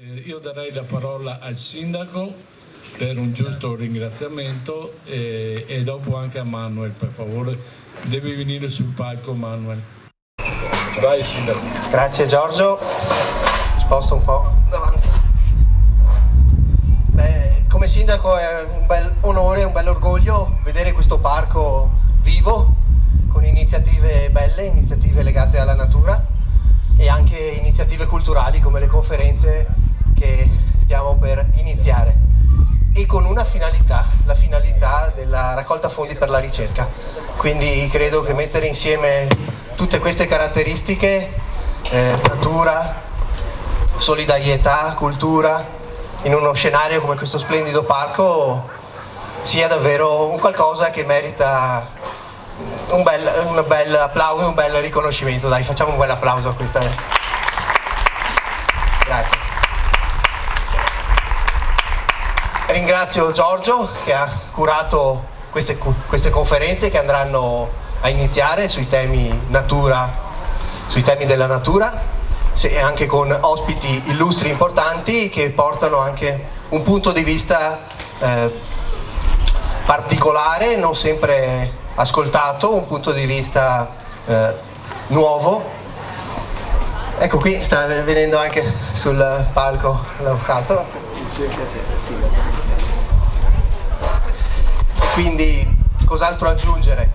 Io darei la parola al sindaco per un giusto ringraziamento e dopo anche a Manuel, per favore. Devi venire sul palco, Manuel. Vai, sindaco. Grazie Giorgio, mi sposto un po' davanti. Come sindaco è un bel onore, un bel orgoglio vedere questo parco vivo, con iniziative belle, iniziative legate alla natura e anche iniziative culturali come le conferenze che stiamo per iniziare, e con una finalità, la finalità della raccolta fondi per la ricerca. Quindi credo che mettere insieme tutte queste caratteristiche, natura, solidarietà, cultura, in uno scenario come questo splendido parco sia davvero un qualcosa che merita un bel applauso, un bel riconoscimento. Dai, facciamo un bel applauso a questa. Grazie. Ringrazio Giorgio che ha curato queste conferenze che andranno a iniziare sui temi natura, sui temi della natura, e anche con ospiti illustri importanti che portano anche un punto di vista particolare, non sempre ascoltato, un punto di vista nuovo. Ecco, qui sta venendo anche sul palco l'avvocato. Quindi cos'altro aggiungere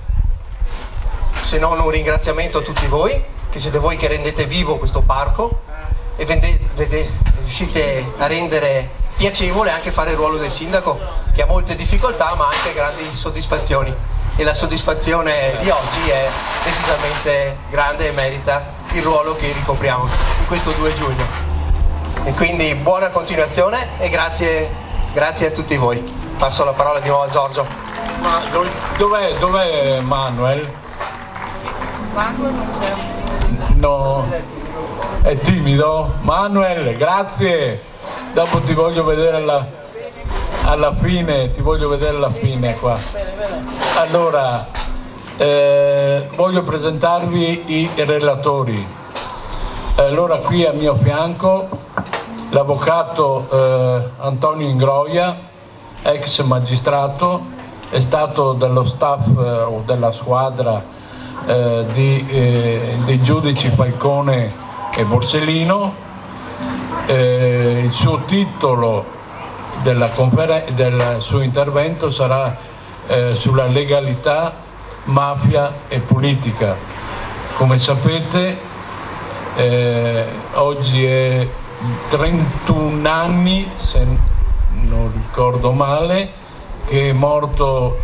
se non un ringraziamento a tutti voi, che siete voi che rendete vivo questo parco e riuscite a rendere piacevole anche fare il ruolo del sindaco, che ha molte difficoltà ma anche grandi soddisfazioni, e la soddisfazione di oggi è decisamente grande e merita il ruolo che ricopriamo in questo 2 giugno. E quindi buona continuazione e grazie a tutti voi. Passo la parola di nuovo a Giorgio. Ma dov'è Manuel? Manuel non c'è. No, è timido. Manuel, grazie. Dopo ti voglio vedere alla fine, qua. Allora, voglio presentarvi i relatori. Allora, qui a mio fianco l'avvocato Antonio Ingroia, ex magistrato, è stato dello staff o della squadra dei giudici Falcone e Borsellino. Il suo titolo del suo intervento sarà sulla legalità, mafia e politica. Come sapete, oggi è 31 anni, se non ricordo male, che è morto,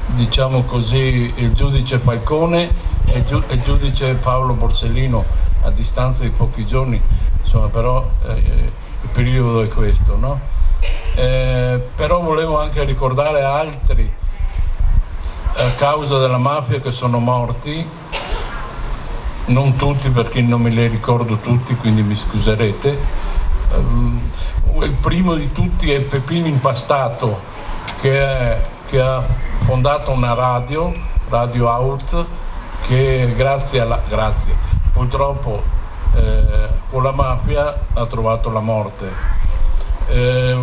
diciamo così, il giudice Falcone e il giudice Paolo Borsellino, a distanza di pochi giorni, insomma, però il periodo è questo, no? Però volevo anche ricordare altri a causa della mafia che sono morti, non tutti perché non me li ricordo tutti, quindi mi scuserete. Il primo di tutti è Peppino Impastato, che ha fondato una Radio Out, che purtroppo con la mafia ha trovato la morte.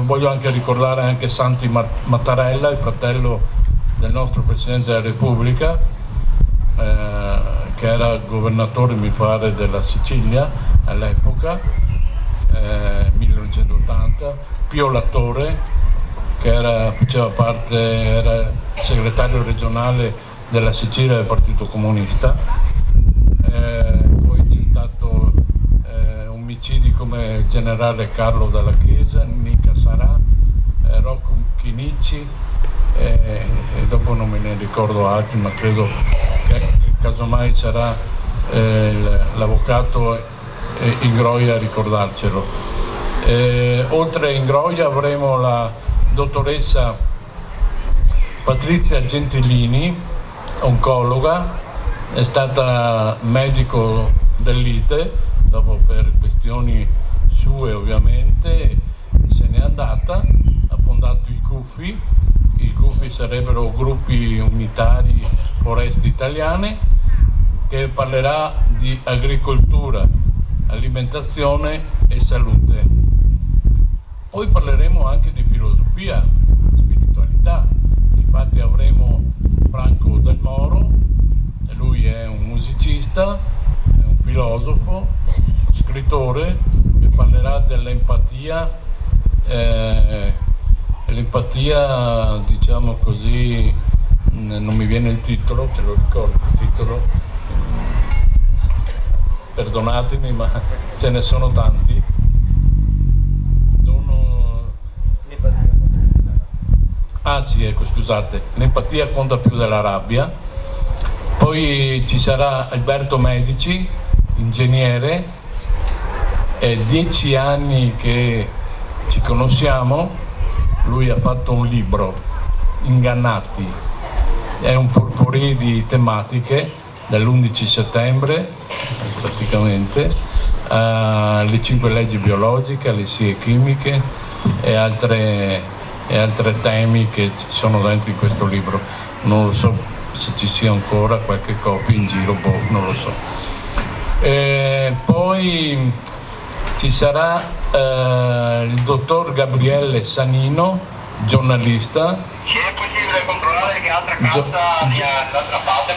Voglio anche ricordare anche Santi Mattarella, il fratello del nostro Presidente della Repubblica, che era governatore, mi pare, della Sicilia all'epoca, 1980, Pio Lattore, che era segretario regionale della Sicilia del Partito Comunista. Poi c'è stato omicidi come il generale Carlo Dalla Chiesa, Nica Sarà, Rocco Chinici, e dopo non me ne ricordo altri, ma credo che casomai sarà l'avvocato Ingroia a ricordarcelo. Oltre a Ingroia avremo la dottoressa Patrizia Gentilini, oncologa, è stata medico dell'ITE, dopo per questioni sue ovviamente se n'è andata, ha fondato i CUFI. I CUFI sarebbero gruppi unitari foreste italiane, che parlerà di agricoltura, alimentazione e salute. Poi parleremo anche di filosofia, spiritualità. Infatti avremo Franco Del Moro, lui è un musicista, è un filosofo, scrittore, che parlerà dell'empatia, l'empatia, diciamo così, non mi viene il titolo, te lo ricordo il titolo, perdonatemi ma ce ne sono tanti. Sì, ecco, scusate, l'empatia conta più della rabbia. Poi ci sarà Alberto Medici, ingegnere, è 10 anni che ci conosciamo, lui ha fatto un libro, Ingannati, è un potpourri di tematiche dall'11 settembre praticamente, le 5 leggi biologiche, le scie chimiche e altre temi che ci sono dentro in questo libro. Non lo so se ci sia ancora qualche copia in giro, non lo so. Poi ci sarà il dottor Gabriele Sanino, giornalista. Se è possibile controllare che altra carta l'altra parte?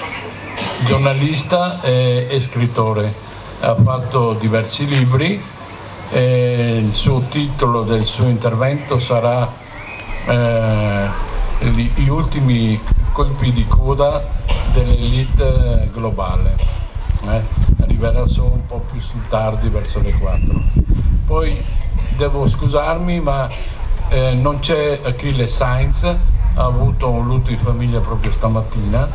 Giornalista e scrittore, ha fatto diversi libri. Il suo titolo del suo intervento sarà gli ultimi colpi di coda dell'elite globale. Arriverà solo un po' più tardi, verso le 4. Poi devo scusarmi, ma non c'è Achille Sainz, ha avuto un lutto di famiglia proprio stamattina,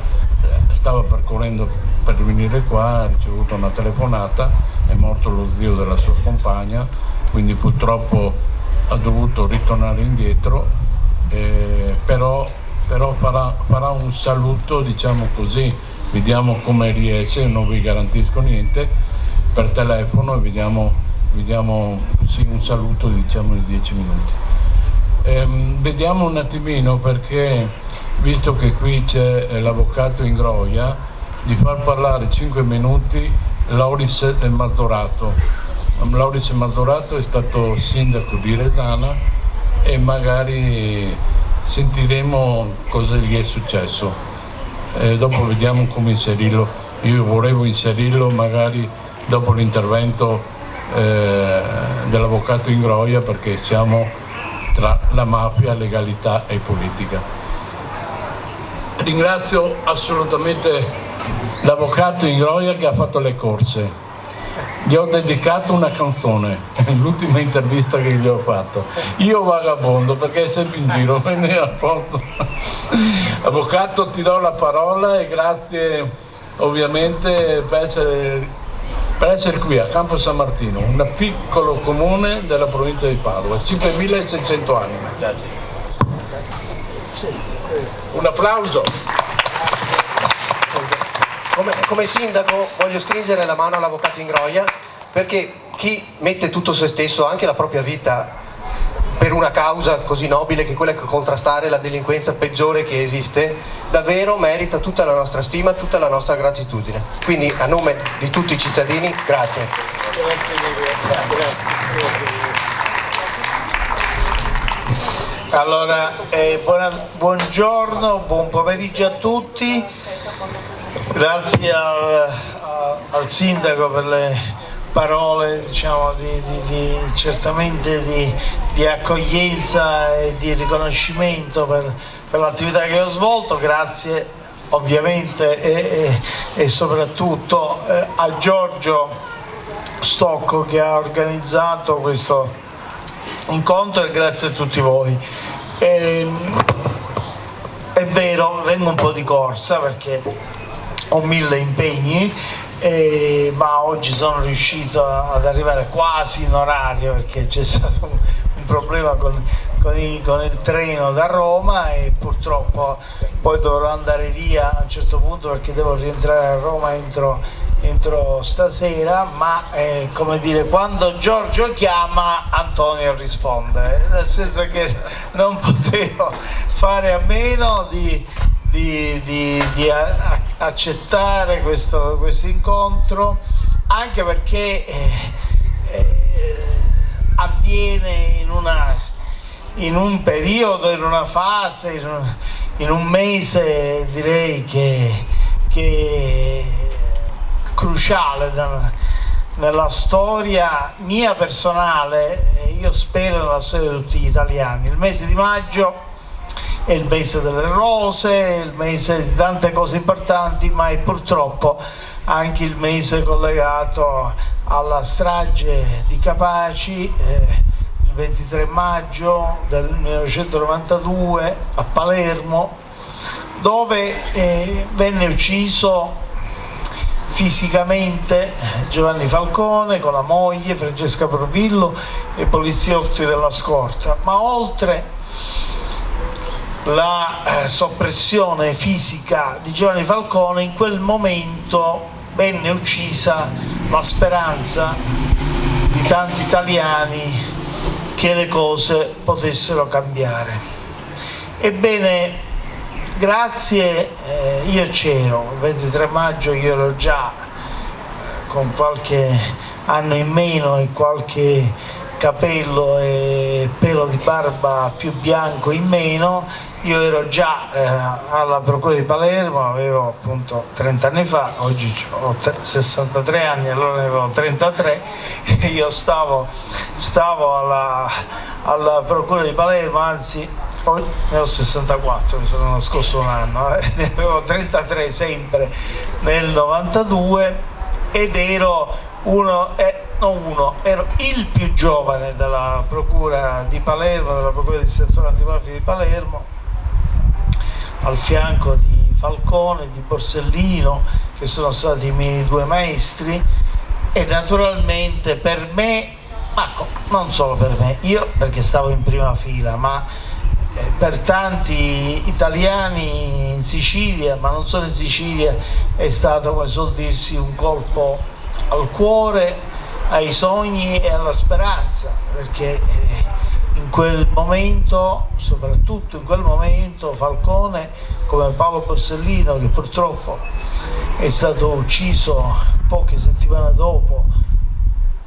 stava percorrendo per venire qua, ha ricevuto una telefonata, è morto lo zio della sua compagna, quindi purtroppo ha dovuto ritornare indietro, però farà un saluto, diciamo così, vediamo come riesce, non vi garantisco niente, per telefono, e vediamo sì, un saluto, diciamo, di 10 minuti. Vediamo un attimino, perché visto che qui c'è l'avvocato Ingroia, di far parlare 5 minuti Lauris Mazzorato. Lauris Mazzorato è stato sindaco di Resana e magari sentiremo cosa gli è successo. Dopo vediamo come inserirlo. Io volevo inserirlo magari dopo l'intervento dell'avvocato Ingroia, perché siamo tra la mafia, legalità e politica. Ringrazio assolutamente l'avvocato Ingroia che ha fatto le corse. Gli ho dedicato una canzone, l'ultima intervista che gli ho fatto. Io vagabondo, perché è sempre in giro, quindi appunto. Avvocato, ti do la parola e grazie ovviamente per essere qui a Campo San Martino, un piccolo comune della provincia di Padova, 5.600 anime. Grazie. Un applauso. Come sindaco voglio stringere la mano all'avvocato Ingroia, perché chi mette tutto se stesso, anche la propria vita, per una causa così nobile che quella che contrastare la delinquenza peggiore che esiste, davvero merita tutta la nostra stima, tutta la nostra gratitudine. Quindi a nome di tutti i cittadini, grazie. Allora, buongiorno, buon pomeriggio a tutti. Grazie al sindaco per le parole, diciamo, certamente di accoglienza e di riconoscimento per l'attività che ho svolto. Grazie ovviamente e soprattutto a Giorgio Stocco che ha organizzato questo incontro, e grazie a tutti voi. È vero, vengo un po' di corsa perché ho 1000 impegni, ma oggi sono riuscito ad arrivare quasi in orario perché c'è stato un problema con il treno da Roma, e purtroppo poi dovrò andare via a un certo punto perché devo rientrare a Roma entro stasera, ma come dire, quando Giorgio chiama Antonio risponde, nel senso che non potevo fare a meno di accettare questo incontro, anche perché avviene in una in un periodo, in una fase, in un mese direi che è cruciale nella storia mia personale, e io spero nella storia di tutti gli italiani. Il mese di maggio è il mese delle rose, è il mese di tante cose importanti, ma è purtroppo anche il mese collegato alla strage di Capaci, il 23 maggio del 1992 a Palermo, dove venne ucciso fisicamente Giovanni Falcone con la moglie Francesca Provillo e poliziotti della scorta. Ma oltre la soppressione fisica di Giovanni Falcone, in quel momento venne uccisa la speranza di tanti italiani che le cose potessero cambiare. Ebbene, grazie, io c'ero, il 23 maggio io ero già con qualche anno in meno e qualche capello e pelo di barba più bianco in meno. Io ero già alla Procura di Palermo, avevo appunto 30 anni fa, oggi ho 63 anni, allora ne avevo 33, e io stavo alla Procura di Palermo, anzi ne ho 64, mi sono nascosto un anno, ne avevo 33 sempre nel 92 ed ero ero il più giovane della Procura di Palermo, della Procura distrettuale antimafia di Palermo, al fianco di Falcone, di Borsellino, che sono stati i miei due maestri, e naturalmente per me, ma non solo per me, io perché stavo in prima fila, ma per tanti italiani in Sicilia, ma non solo in Sicilia, è stato, come suol dirsi, un colpo al cuore, ai sogni e alla speranza, perché in quel momento, soprattutto in quel momento, Falcone, come Paolo Borsellino, che purtroppo è stato ucciso poche settimane dopo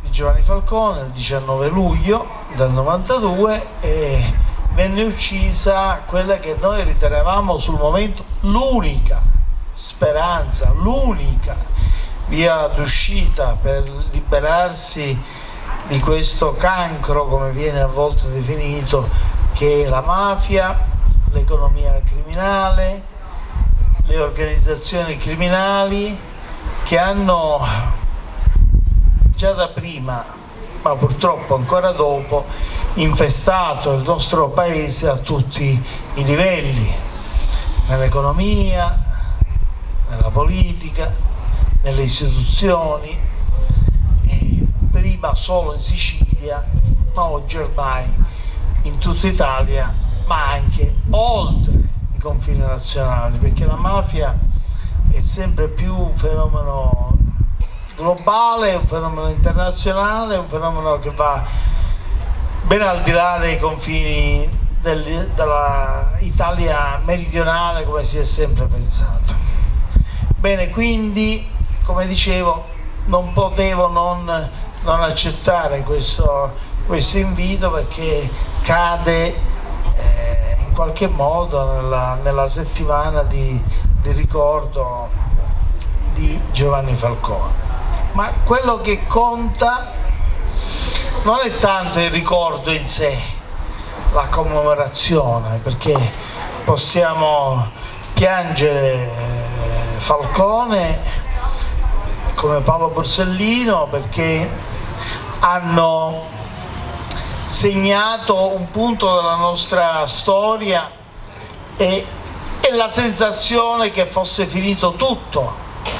di Giovanni Falcone, il 19 luglio del 92, e venne uccisa quella che noi ritenevamo sul momento l'unica speranza, l'unica via d'uscita per liberarsi di questo cancro, come viene a volte definito, che è la mafia, l'economia criminale, le organizzazioni criminali che hanno già da prima, ma purtroppo ancora dopo, infestato il nostro paese a tutti i livelli, nell'economia, nella politica, nelle istituzioni, prima solo in Sicilia, ma oggi ormai in tutta Italia, ma anche oltre i confini nazionali, perché la mafia è sempre più un fenomeno globale, un fenomeno internazionale, un fenomeno che va ben al di là dei confini della Italia meridionale, come si è sempre pensato. Bene, quindi, come dicevo, non potevo non accettare questo invito, perché cade in qualche modo nella settimana di ricordo di Giovanni Falcone. Ma quello che conta non è tanto il ricordo in sé, la commemorazione, perché possiamo piangere Falcone come Paolo Borsellino, perché hanno segnato un punto della nostra storia e la sensazione che fosse finito tutto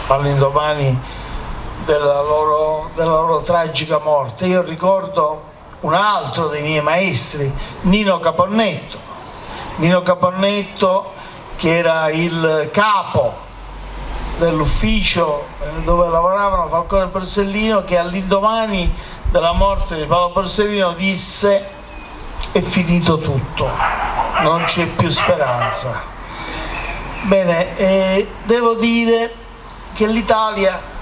all'indomani della loro tragica morte. Io ricordo un altro dei miei maestri, Nino Caponnetto, che era il capo dell'ufficio dove lavoravano Falcone e Borsellino, che all'indomani della morte di Paolo Borsellino disse: è finito tutto, non c'è più speranza. Bene, devo dire che l'Italia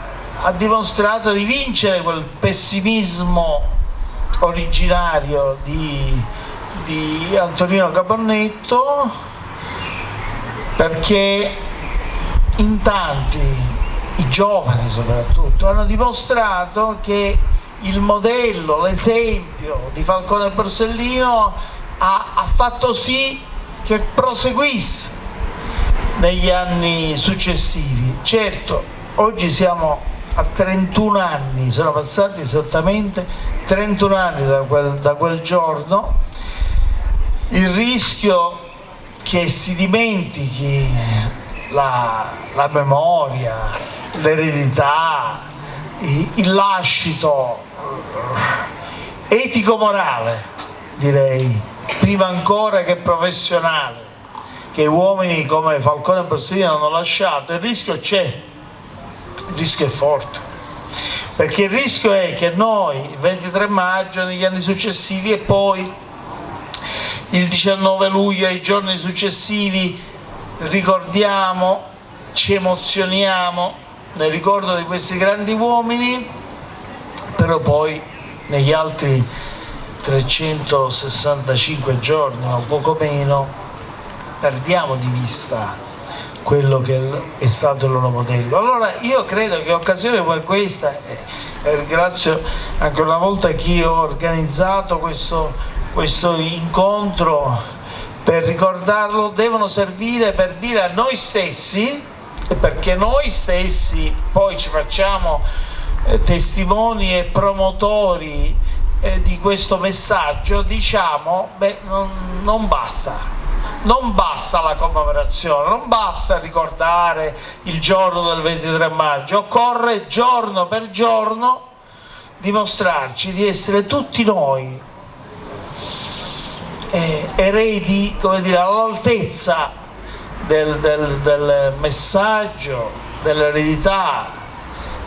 ha dimostrato di vincere quel pessimismo originario di di Antonino Caponnetto, perché in tanti, i giovani soprattutto, hanno dimostrato che il modello, l'esempio di Falcone e Borsellino ha fatto sì che proseguisse negli anni successivi. Certo, oggi siamo a 31 anni, sono passati esattamente 31 anni da quel giorno. Il rischio che si dimentichi la memoria, l'eredità, il lascito etico-morale, direi, prima ancora che professionale, che uomini come Falcone e Borsellino hanno lasciato, il rischio c'è, il rischio è forte, perché il rischio è che noi il 23 maggio negli anni successivi e poi il 19 luglio e i giorni successivi ricordiamo, ci emozioniamo nel ricordo di questi grandi uomini, però poi negli altri 365 giorni o poco meno perdiamo di vista quello che è stato il loro modello. Allora io credo che occasioni come questa, e ringrazio ancora una volta chi ha organizzato questo incontro per ricordarlo, devono servire per dire a noi stessi, e perché noi stessi poi ci facciamo testimoni e promotori di questo messaggio, diciamo, non basta la commemorazione, non basta ricordare il giorno del 23 maggio, occorre giorno per giorno dimostrarci di essere tutti noi eredi, come dire, all'altezza del messaggio, dell'eredità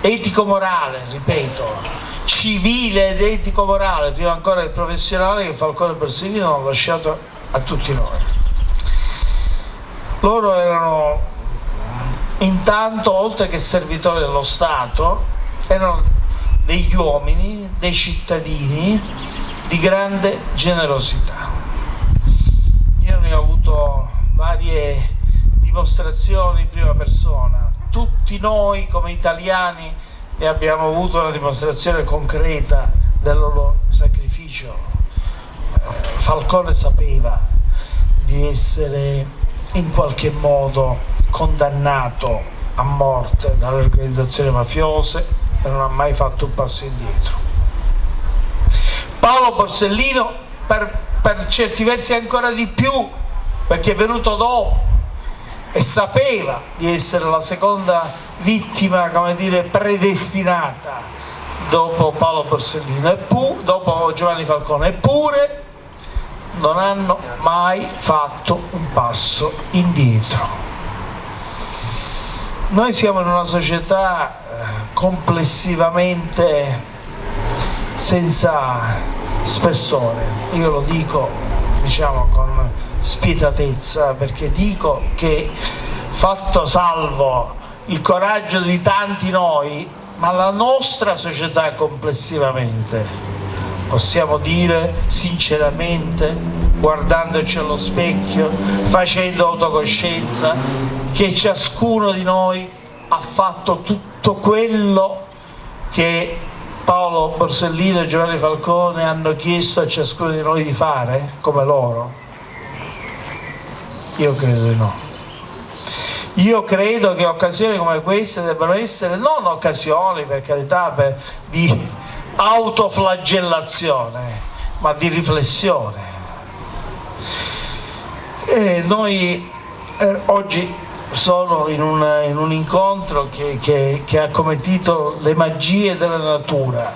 etico-morale, ripeto, civile ed etico-morale, prima ancora del professionale, che Falcone e Borsellino hanno lasciato a tutti noi. Loro erano intanto, oltre che servitori dello Stato, erano degli uomini, dei cittadini di grande generosità. Io ne ho avuto varie dimostrazioni in prima persona. Tutti noi come italiani ne abbiamo avuto una dimostrazione concreta del loro sacrificio. Falcone sapeva di essere in qualche modo condannato a morte dalle organizzazioni mafiose e non ha mai fatto un passo indietro. Paolo Borsellino per certi versi ancora di più, perché è venuto dopo e sapeva di essere la seconda vittima, come dire, predestinata dopo Paolo Borsellino e dopo Giovanni Falcone, eppure non hanno mai fatto un passo indietro. Noi siamo in una società complessivamente senza spessore, io lo dico, diciamo, con spietatezza, perché dico che, fatto salvo il coraggio di tanti noi, ma la nostra società complessivamente, possiamo dire sinceramente, guardandoci allo specchio, facendo autocoscienza, che ciascuno di noi ha fatto tutto quello che Paolo Borsellino e Giovanni Falcone hanno chiesto a ciascuno di noi di fare, come loro? Io credo di no. Io credo che occasioni come queste debbano essere non occasioni, per carità, di autoflagellazione, ma di riflessione. E noi oggi sono in un incontro che ha come titolo Le magie della natura,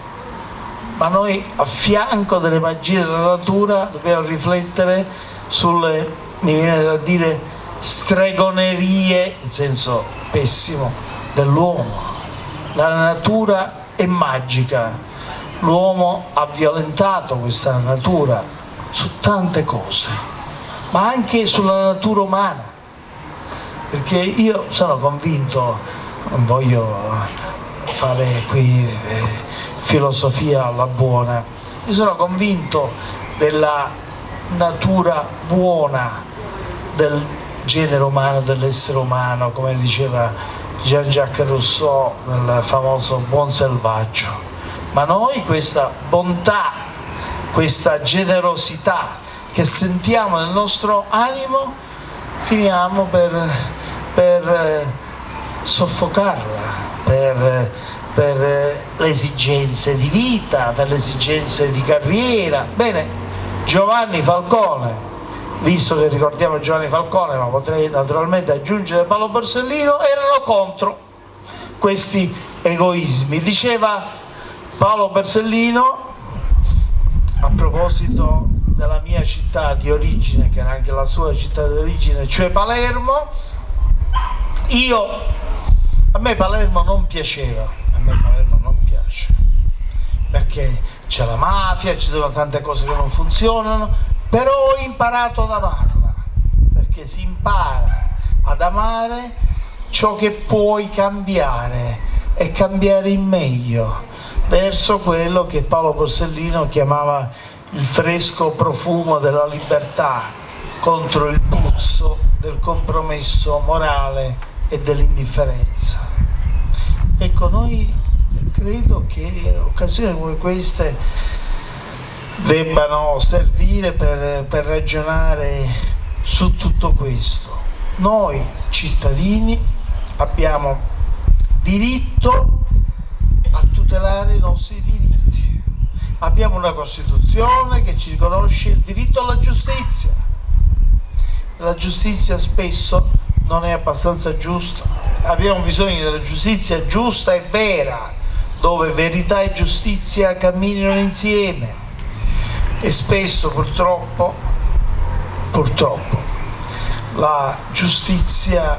ma noi a fianco delle magie della natura dobbiamo riflettere sulle, mi viene da dire, stregonerie, in senso pessimo, dell'uomo. La natura è magica, l'uomo ha violentato questa natura su tante cose, ma anche sulla natura umana, perché io sono convinto, non voglio fare qui filosofia alla buona, io sono convinto della natura buona del genere umano, dell'essere umano, come diceva Jean-Jacques Rousseau nel famoso Buon selvaggio. Ma noi questa bontà, questa generosità che sentiamo nel nostro animo, finiamo per soffocarla, per le esigenze di vita, per le esigenze di carriera. Bene, Giovanni Falcone, visto che ricordiamo Giovanni Falcone, ma potrei naturalmente aggiungere Paolo Borsellino, erano contro questi egoismi. Diceva Paolo Borsellino, a proposito della mia città di origine, che era anche la sua città di origine, cioè Palermo, a me Palermo non piaceva, a me Palermo non piace, perché c'è la mafia, ci sono tante cose che non funzionano, però ho imparato ad amarla, perché si impara ad amare ciò che puoi cambiare e cambiare in meglio, verso quello che Paolo Borsellino chiamava il fresco profumo della libertà contro il puzzo del compromesso morale e dell'indifferenza. Ecco, noi credo che occasioni come queste debbano servire per ragionare su tutto questo. Noi cittadini abbiamo diritto a tutelare i nostri diritti. Abbiamo una Costituzione che ci riconosce il diritto alla giustizia. La giustizia spesso non è abbastanza giusta. Abbiamo bisogno della giustizia giusta e vera, dove verità e giustizia camminino insieme. E spesso purtroppo la giustizia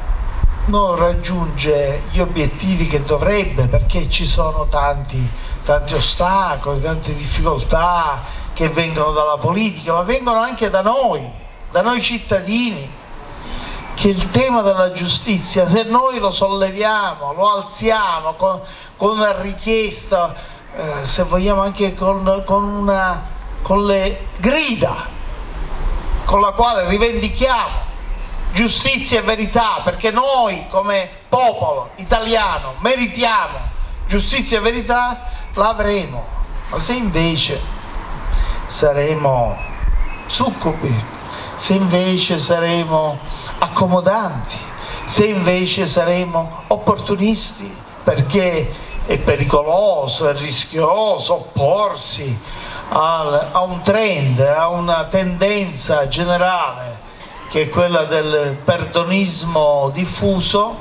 non raggiunge gli obiettivi che dovrebbe, perché ci sono tanti ostacoli, tante difficoltà che vengono dalla politica, ma vengono anche da noi cittadini, che il tema della giustizia, se noi lo solleviamo, lo alziamo con una richiesta, se vogliamo anche con le grida con la quale rivendichiamo giustizia e verità, perché noi come popolo italiano meritiamo giustizia e verità, la avremo. Ma se invece saremo succubi, se invece saremo accomodanti, se invece saremo opportunisti, perché è pericoloso, è rischioso opporsi a un trend, a una tendenza generale che è quella del perdonismo diffuso,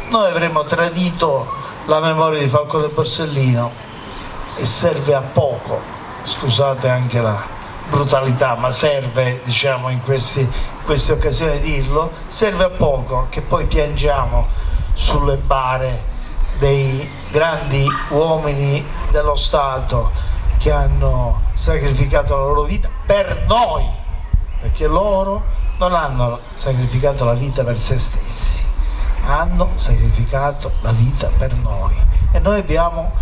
noi avremo tradito la memoria di Falcone e Borsellino, e serve a poco, scusate anche la brutalità, ma serve, diciamo, in queste occasioni dirlo, serve a poco che poi piangiamo sulle bare dei grandi uomini dello Stato che hanno sacrificato la loro vita per noi, perché loro non hanno sacrificato la vita per se stessi, hanno sacrificato la vita per noi, e noi abbiamo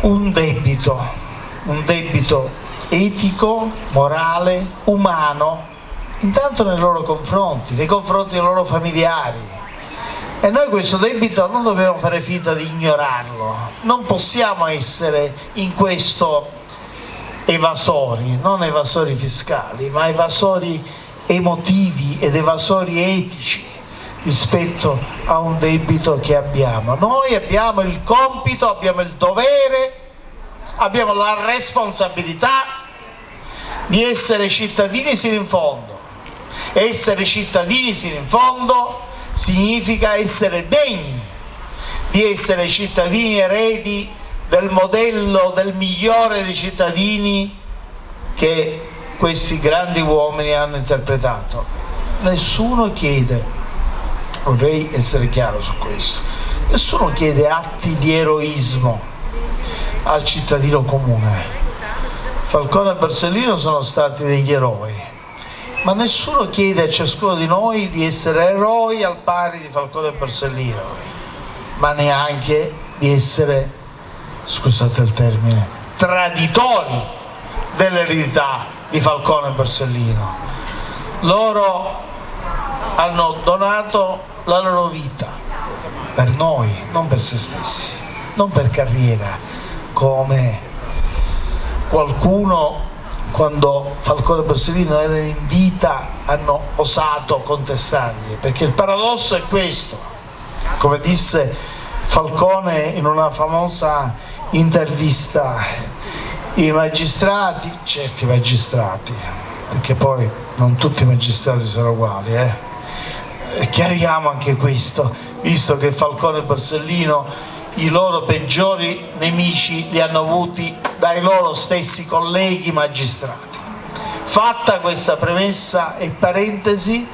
un debito etico, morale, umano, intanto nei loro confronti, nei confronti dei loro familiari. E noi questo debito non dobbiamo fare finta di ignorarlo, non possiamo essere in questo evasori, non evasori fiscali, ma evasori emotivi ed evasori etici rispetto a un debito che abbiamo. Noi abbiamo il compito, abbiamo il dovere, abbiamo la responsabilità di essere cittadini sino in fondo. Essere cittadini sino in fondo significa essere degni di essere cittadini eredi del modello del migliore dei cittadini che questi grandi uomini hanno interpretato. Nessuno chiede, vorrei essere chiaro su questo, nessuno chiede atti di eroismo al cittadino comune. Falcone e Borsellino sono stati degli eroi, ma nessuno chiede a ciascuno di noi di essere eroi al pari di Falcone e Borsellino, ma neanche di essere, scusate il termine, traditori dell'eredità di Falcone e Borsellino. Loro hanno donato la loro vita per noi, non per se stessi, non per carriera, come qualcuno quando Falcone e Borsellino erano in vita hanno osato contestargli, perché il paradosso è questo, come disse Falcone in una famosa intervista: i magistrati, certi magistrati, perché poi non tutti i magistrati sono uguali, e chiariamo anche questo, visto che Falcone e Borsellino i loro peggiori nemici li hanno avuti dai loro stessi colleghi magistrati. Fatta questa premessa e parentesi,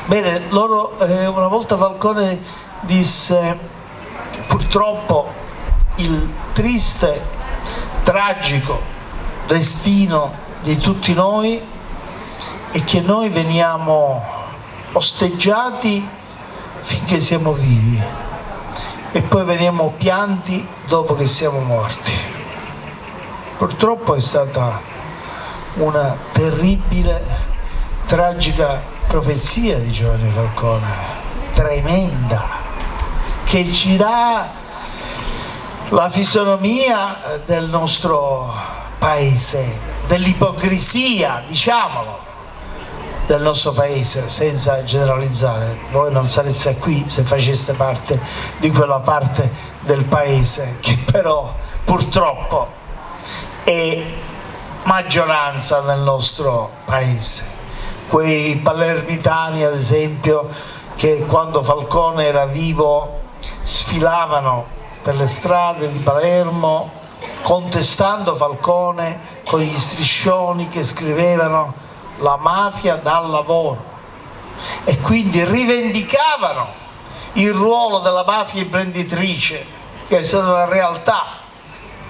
bene, una volta Falcone disse: purtroppo il triste, tragico destino di tutti noi è che noi veniamo osteggiati finché siamo vivi e poi veniamo pianti dopo che siamo morti. Purtroppo è stata una terribile, tragica profezia di Giovanni Falcone, tremenda, che ci dà la fisionomia del nostro paese, dell'ipocrisia, diciamolo, del nostro paese, senza generalizzare. Voi non sareste qui se faceste parte di quella parte del paese che però purtroppo è maggioranza nel nostro paese. Quei palermitani, ad esempio, che quando Falcone era vivo sfilavano per le strade di Palermo contestando Falcone con gli striscioni che scrivevano "la mafia dà lavoro", e quindi rivendicavano il ruolo della mafia imprenditrice, che è stata una realtà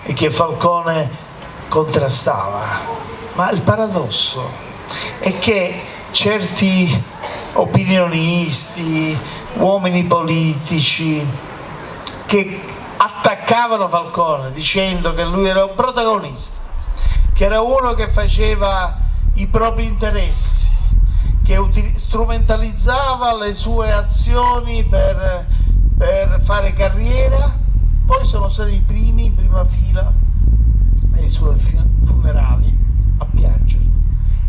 e che Falcone contrastava. Ma il paradosso è che certi opinionisti, uomini politici che attaccavano Falcone dicendo che lui era un protagonista, che era uno che faceva i propri interessi, che strumentalizzava le sue azioni per fare carriera, poi sono stati i primi in prima fila ai suoi funerali a piangere,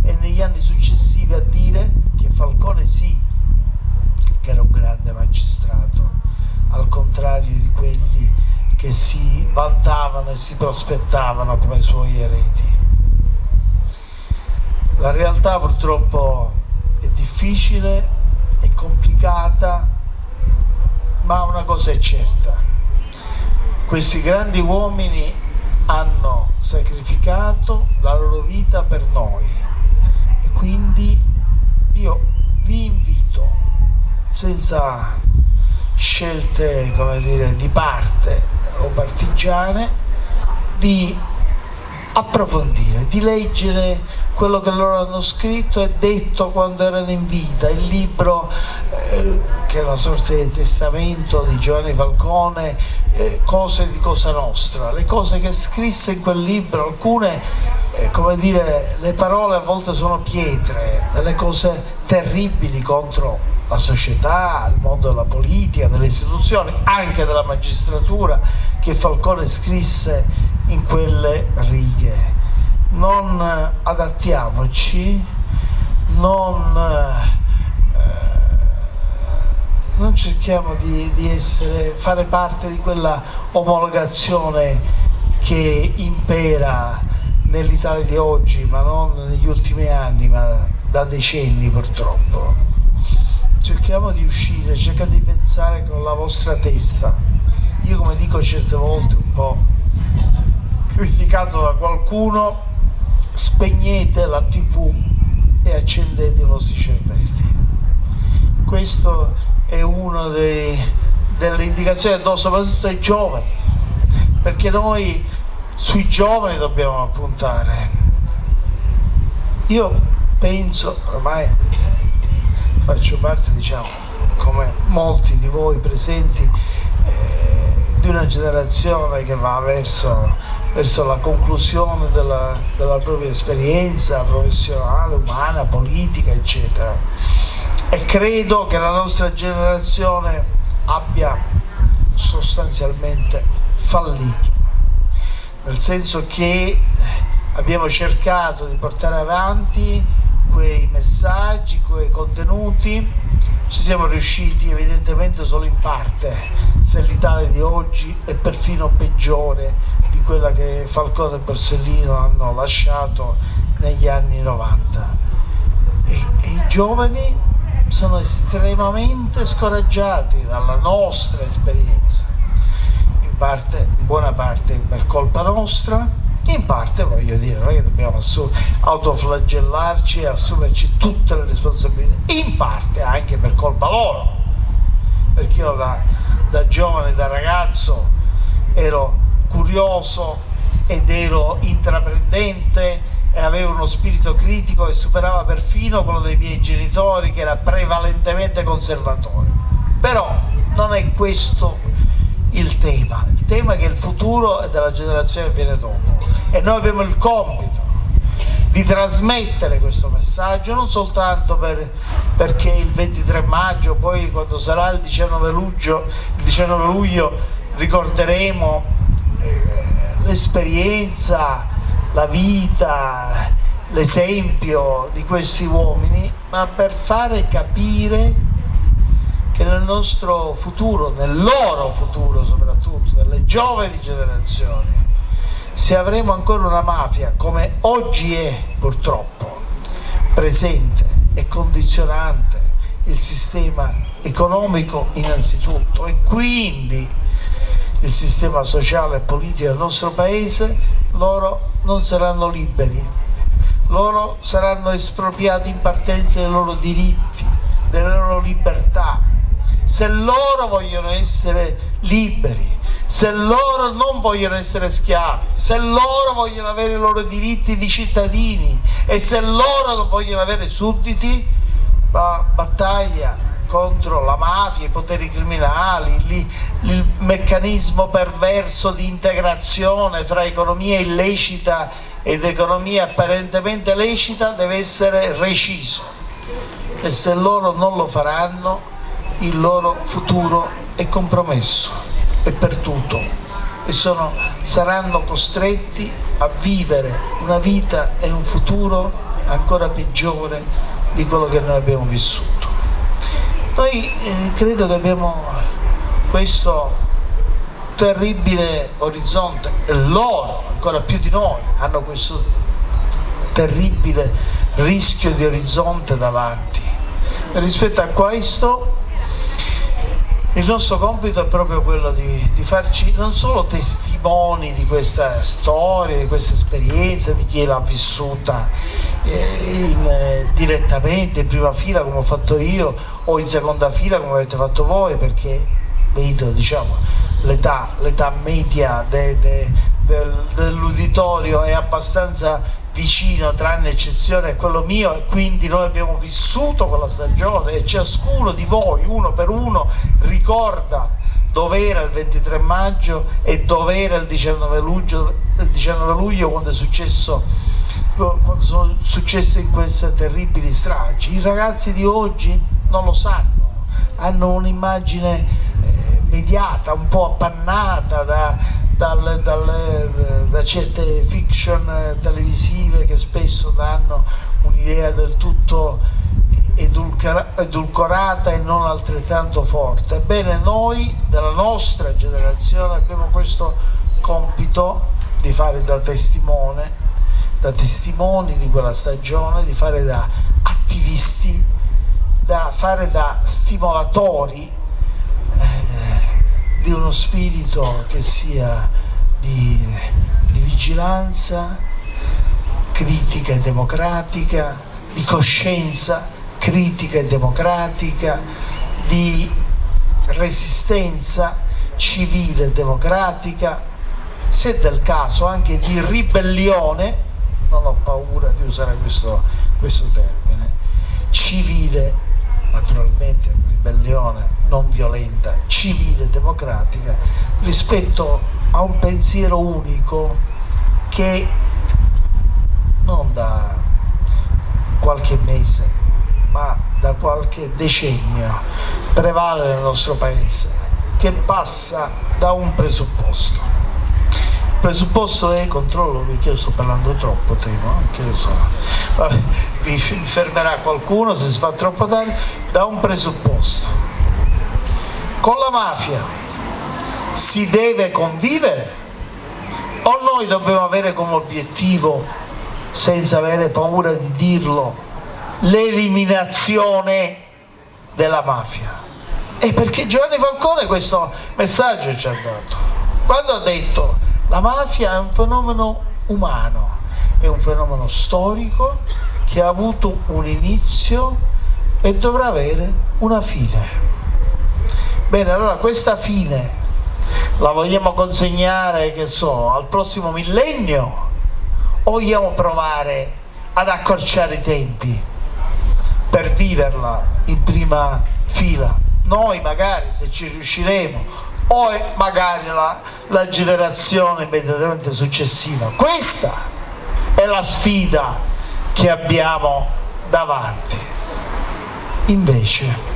e negli anni successivi a dire che Falcone sì che era un grande magistrato, al contrario di quelli che si vantavano e si prospettavano come suoi eredi. La realtà purtroppo è difficile, è complicata, ma una cosa è certa: questi grandi uomini hanno sacrificato la loro vita per noi, e quindi io vi invito, senza scelte, come dire, di parte o partigiane, di approfondire, di leggere quello che loro hanno scritto e detto quando erano in vita. Il libro, che è una sorta di testamento di Giovanni Falcone, Cose di Cosa Nostra, le cose che scrisse in quel libro, alcune, come dire, le parole a volte sono pietre, delle cose terribili contro la società, il mondo della politica, delle istituzioni, anche della magistratura, che Falcone scrisse in quelle righe. Non adattiamoci, non cerchiamo di fare parte di quella omologazione che impera nell'Italia di oggi, ma non negli ultimi anni, ma da decenni purtroppo. Cerchiamo di uscire, cercate di pensare con la vostra testa. Io, come dico certe volte, un po' criticato da qualcuno, spegnete la TV e accendete i vostri cervelli. Questo è uno delle indicazioni che do soprattutto ai giovani, perché noi sui giovani dobbiamo puntare. Io penso, ormai faccio parte, diciamo, come molti di voi presenti, di una generazione che va verso verso la conclusione della propria esperienza professionale, umana, politica, eccetera. E credo che la nostra generazione abbia sostanzialmente fallito, nel senso che abbiamo cercato di portare avanti quei messaggi, quei contenuti, ci siamo riusciti evidentemente solo in parte, se l'Italia di oggi è perfino peggiore di quella che Falcone e Borsellino hanno lasciato negli anni 90. E i giovani sono estremamente scoraggiati dalla nostra esperienza, in buona parte per colpa nostra, in parte, voglio dire, noi dobbiamo autoflagellarci e assumerci tutte le responsabilità, in parte anche per colpa loro, perché io da giovane, da ragazzo ero curioso ed ero intraprendente e avevo uno spirito critico che superava perfino quello dei miei genitori, che era prevalentemente conservatore. Però non è questo il tema è che il futuro è della generazione che viene dopo e noi abbiamo il compito di trasmettere questo messaggio, non soltanto perché il 23 maggio, poi quando sarà il 19 luglio ricorderemo l'esperienza, la vita, l'esempio di questi uomini, ma per fare capire che nel nostro futuro, nel loro futuro soprattutto, delle giovani generazioni, se avremo ancora una mafia come oggi è purtroppo presente e condizionante il sistema economico innanzitutto e quindi il sistema sociale e politico del nostro paese, loro non saranno liberi, loro saranno espropriati in partenza dei loro diritti, delle loro libertà. Se loro vogliono essere liberi, se loro non vogliono essere schiavi, se loro vogliono avere i loro diritti di cittadini e se loro non vogliono avere sudditi, la battaglia contro la mafia, i poteri criminali, il meccanismo perverso di integrazione fra economia illecita ed economia apparentemente lecita deve essere reciso, e se loro non lo faranno il loro futuro è compromesso e perduto e saranno costretti a vivere una vita e un futuro ancora peggiore di quello che noi abbiamo vissuto. Noi credo che abbiamo questo terribile orizzonte, e loro ancora più di noi hanno questo terribile rischio di orizzonte davanti. E rispetto a questo il nostro compito è proprio quello di farci non solo testimoni di questa storia, di questa esperienza, di chi l'ha vissuta direttamente, in prima fila come ho fatto io, o in seconda fila come avete fatto voi, perché vedo, diciamo, l'età media dell'uditorio è abbastanza vicino, tranne eccezione, è quello mio, e quindi noi abbiamo vissuto quella stagione e ciascuno di voi, uno per uno, ricorda dov'era il 23 maggio e dov'era il 19 luglio quando sono successe queste terribili stragi. I ragazzi di oggi non lo sanno, hanno un'immagine mediata, un po' appannata da certe fiction televisive che spesso danno un'idea del tutto edulcorata e non altrettanto forte. Ebbene, noi della nostra generazione abbiamo questo compito di fare da testimoni di quella stagione, di fare da attivisti, da fare da stimolatori di uno spirito che sia di vigilanza critica e democratica, di coscienza critica e democratica, di resistenza civile e democratica, se del caso anche di ribellione, non ho paura di usare questo termine, civile, naturalmente ribellione non violenta, civile e democratica, rispetto a un pensiero unico che non da qualche mese, ma da qualche decennio prevale nel nostro paese, che passa da un presupposto. Il presupposto è controllo, perché io sto parlando troppo, temo, anche lo so. Vabbè, mi fermerà qualcuno se si fa troppo tardi. Da un presupposto: con la mafia si deve convivere, o noi dobbiamo avere come obiettivo, senza avere paura di dirlo, l'eliminazione della mafia? E perché Giovanni Falcone questo messaggio ci ha dato, quando ha detto: la mafia è un fenomeno umano, è un fenomeno storico che ha avuto un inizio e dovrà avere una fine. Bene, allora questa fine la vogliamo consegnare, che so, al prossimo millennio, o vogliamo provare ad accorciare i tempi per viverla in prima fila? Noi magari, se ci riusciremo, o magari la generazione immediatamente successiva. Questa è la sfida che abbiamo davanti. Invece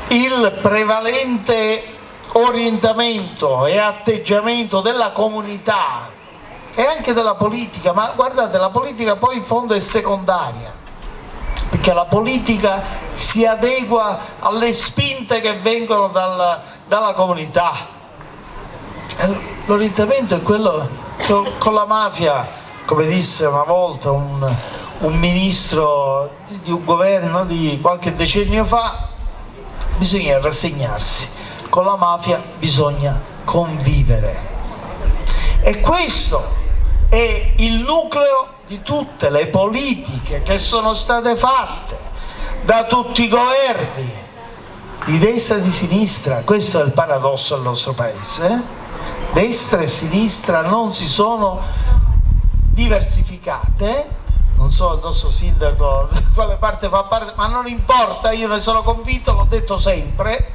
il prevalente orientamento e atteggiamento della comunità e anche della politica, ma guardate, la politica poi in fondo è secondaria, perché la politica si adegua alle spinte che vengono dalla comunità. L'orientamento è quello con la mafia, come disse una volta un ministro di un governo di qualche decennio fa: bisogna rassegnarsi, con la mafia bisogna convivere. E questo è il nucleo di tutte le politiche che sono state fatte da tutti i governi, di destra e di sinistra. Questo è il paradosso del nostro paese. Destra e sinistra non si sono diversificate. Non so il nostro sindaco da quale parte fa parte, ma non importa, io ne sono convinto, l'ho detto sempre.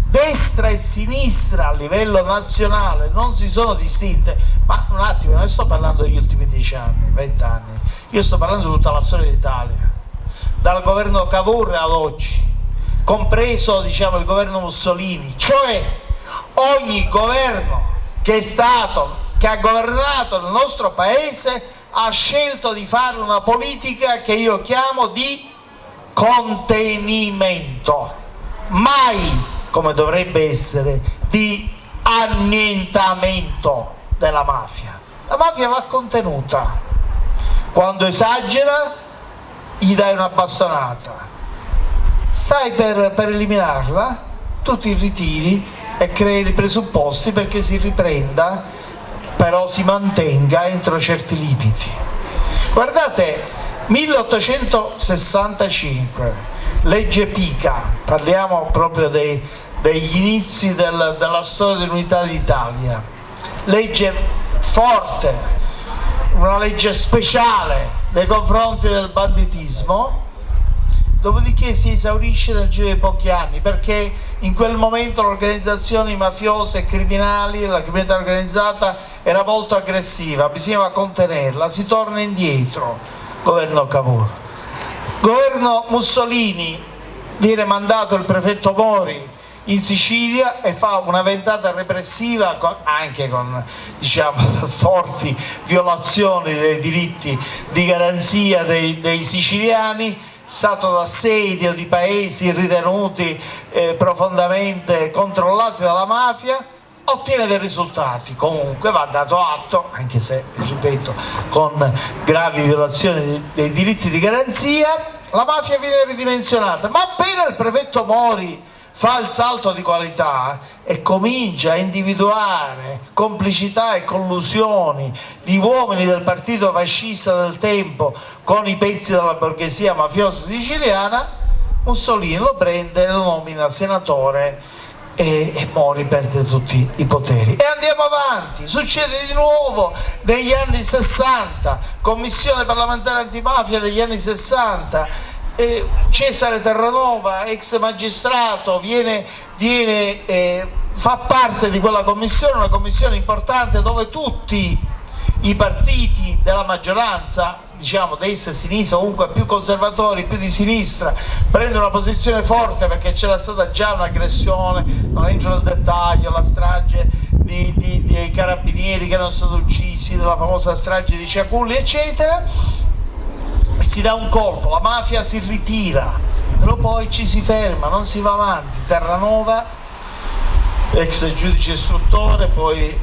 Destra e sinistra a livello nazionale non si sono distinte, ma un attimo, non sto parlando degli ultimi 10 anni, 20 anni, io sto parlando di tutta la storia d'Italia, dal governo Cavour ad oggi, compreso, diciamo, il governo Mussolini. Cioè ogni governo che ha governato il nostro paese ha scelto di fare una politica che io chiamo di contenimento, mai, come dovrebbe essere, di annientamento della mafia. La mafia va contenuta. Quando esagera gli dai una bastonata, stai per eliminarla, tu ti ritiri e crei i presupposti perché si riprenda, però si mantenga entro certi limiti. Guardate, 1865, legge Pica, parliamo proprio degli inizi della storia dell'unità d'Italia, legge forte, una legge speciale nei confronti del banditismo. Dopodiché si esaurisce nel giro di pochi anni, perché in quel momento le organizzazioni mafiose e criminali, la criminalità organizzata era molto aggressiva, bisognava contenerla, si torna indietro, governo Cavour. Governo Mussolini, viene mandato il prefetto Mori in Sicilia e fa una ventata repressiva anche con, diciamo, forti violazioni dei diritti di garanzia dei siciliani, stato d'assedio di paesi ritenuti profondamente controllati dalla mafia, ottiene dei risultati. Comunque va dato atto, anche se, ripeto, con gravi violazioni dei diritti di garanzia, la mafia viene ridimensionata. Ma appena il prefetto Mori fa il salto di qualità e comincia a individuare complicità e collusioni di uomini del partito fascista del tempo con i pezzi della borghesia mafiosa siciliana, Mussolini lo prende e lo nomina senatore e Mori perde tutti i poteri. E andiamo avanti, succede di nuovo negli anni 60, commissione parlamentare antimafia degli anni 60, Cesare Terranova, ex magistrato, viene fa parte di quella commissione, una commissione importante dove tutti i partiti della maggioranza, diciamo destra e sinistra, comunque più conservatori, più di sinistra, prendono una posizione forte perché c'era stata già un'aggressione, non entro nel dettaglio, la strage dei carabinieri che erano stati uccisi, della famosa strage di Ciaculli, eccetera. Si dà un colpo, la mafia si ritira, però poi ci si ferma, non si va avanti. Terranova, ex giudice istruttore, poi